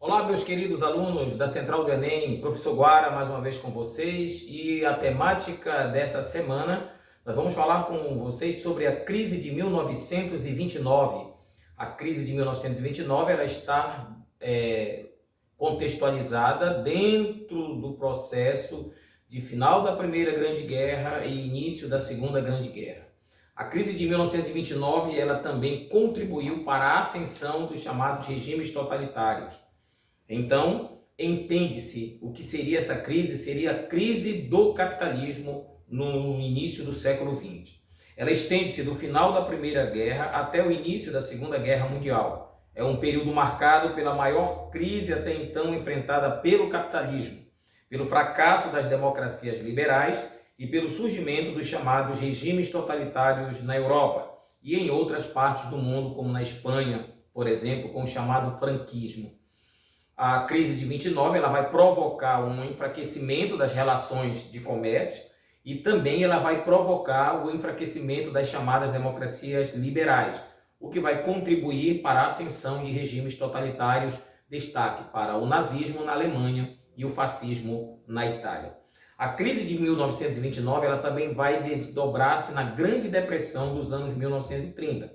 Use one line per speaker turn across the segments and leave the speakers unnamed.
Olá, meus queridos alunos da Central do Enem, professor Guara, mais uma vez com vocês. E a temática dessa semana, nós vamos falar com vocês sobre a crise de 1929. A crise de 1929, ela está contextualizada dentro do processo de final da Primeira Grande Guerra e início da Segunda Grande Guerra. A crise de 1929, ela também contribuiu para a ascensão dos chamados regimes totalitários. Então, entende-se o que seria essa crise, seria a crise do capitalismo no início do século XX. Ela estende-se do final da Primeira Guerra até o início da Segunda Guerra Mundial. É um período marcado pela maior crise até então enfrentada pelo capitalismo, pelo fracasso das democracias liberais e pelo surgimento dos chamados regimes totalitários na Europa e em outras partes do mundo, como na Espanha, por exemplo, com o chamado franquismo. A crise de 29 ela vai provocar um enfraquecimento das relações de comércio e também ela vai provocar o enfraquecimento das chamadas democracias liberais, o que vai contribuir para a ascensão de regimes totalitários, destaque para o nazismo na Alemanha e o fascismo na Itália. A crise de 1929 ela também vai desdobrar-se na Grande Depressão dos anos 1930.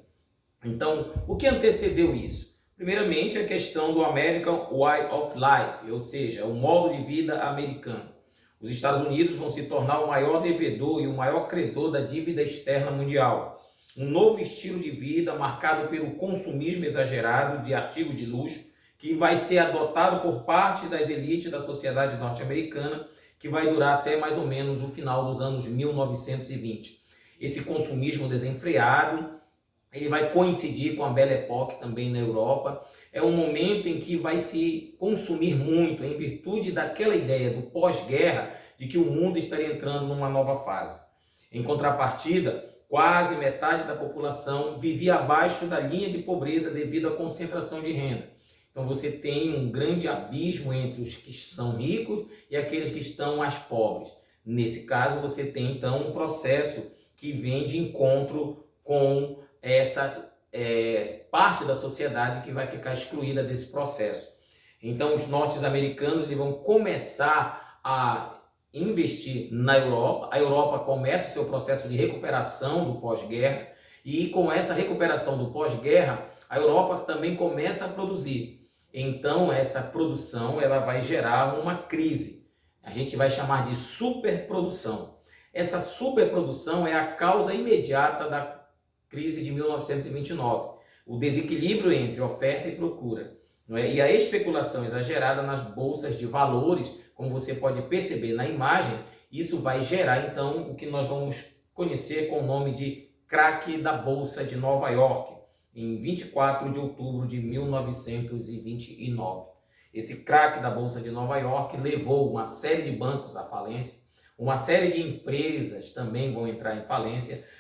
Então, o que antecedeu isso? Primeiramente, a questão do American Way of Life, ou seja, o modo de vida americano. Os Estados Unidos vão se tornar o maior devedor e o maior credor da dívida externa mundial. Um novo estilo de vida marcado pelo consumismo exagerado de artigos de luxo, que vai ser adotado por parte das elites da sociedade norte-americana, que vai durar até mais ou menos o final dos anos 1920. Esse consumismo desenfreado, ele vai coincidir com a Belle Époque também na Europa. É um momento em que vai se consumir muito, em virtude daquela ideia do pós-guerra, de que o mundo estaria entrando numa nova fase. Em contrapartida, quase metade da população vivia abaixo da linha de pobreza devido à concentração de renda. Então você tem um grande abismo entre os que são ricos e aqueles que estão mais pobres. Nesse caso, você tem então um processo que vem de encontro com essa parte da sociedade que vai ficar excluída desse processo. Então, os norte-americanos vão começar a investir na Europa. A Europa começa o seu processo de recuperação do pós-guerra e com essa recuperação do pós-guerra, a Europa também começa a produzir. Então, essa produção ela vai gerar uma crise. A gente vai chamar de superprodução. Essa superprodução é a causa imediata da crise de 1929, o desequilíbrio entre oferta e procura, não é? E a especulação exagerada nas bolsas de valores, como você pode perceber na imagem, isso vai gerar então o que nós vamos conhecer com o nome de craque da Bolsa de Nova York, em 24 de outubro de 1929. Esse craque da Bolsa de Nova York levou uma série de bancos à falência, uma série de empresas também vão entrar em falência,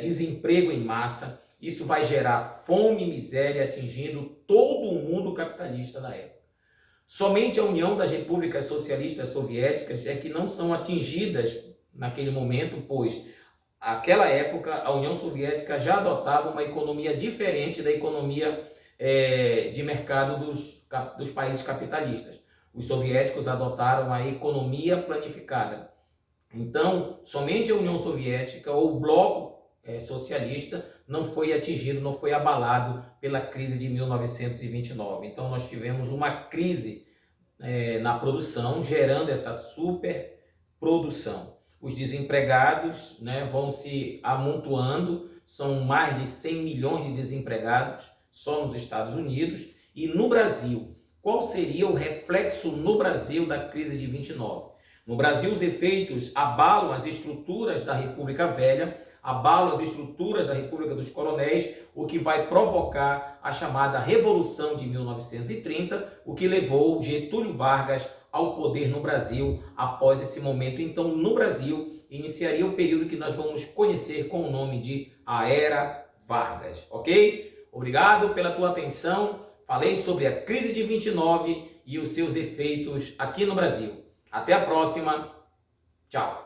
desemprego em massa. Isso vai gerar fome e miséria atingindo todo o mundo capitalista da época. Somente a União das Repúblicas Socialistas Soviéticas é que não são atingidas naquele momento, pois naquela época a União Soviética já adotava uma economia diferente da economia de mercado dos países capitalistas. Os soviéticos adotaram a economia planificada. Então, somente a União Soviética ou o bloco socialista não foi atingido, não foi abalado pela crise de 1929. Então, nós tivemos uma crise na produção, gerando essa superprodução. Os desempregados vão se amontoando, são mais de 100 milhões de desempregados só nos Estados Unidos. E no Brasil, qual seria o reflexo no Brasil da crise de 29? No Brasil, os efeitos abalam as estruturas da República Velha, abalam as estruturas da República dos Coronéis, o que vai provocar a chamada Revolução de 1930, o que levou Getúlio Vargas ao poder no Brasil após esse momento. Então, no Brasil, iniciaria o período que nós vamos conhecer com o nome de a Era Vargas, ok? Obrigado pela tua atenção. Falei sobre a crise de 29 e os seus efeitos aqui no Brasil. Até a próxima. Tchau.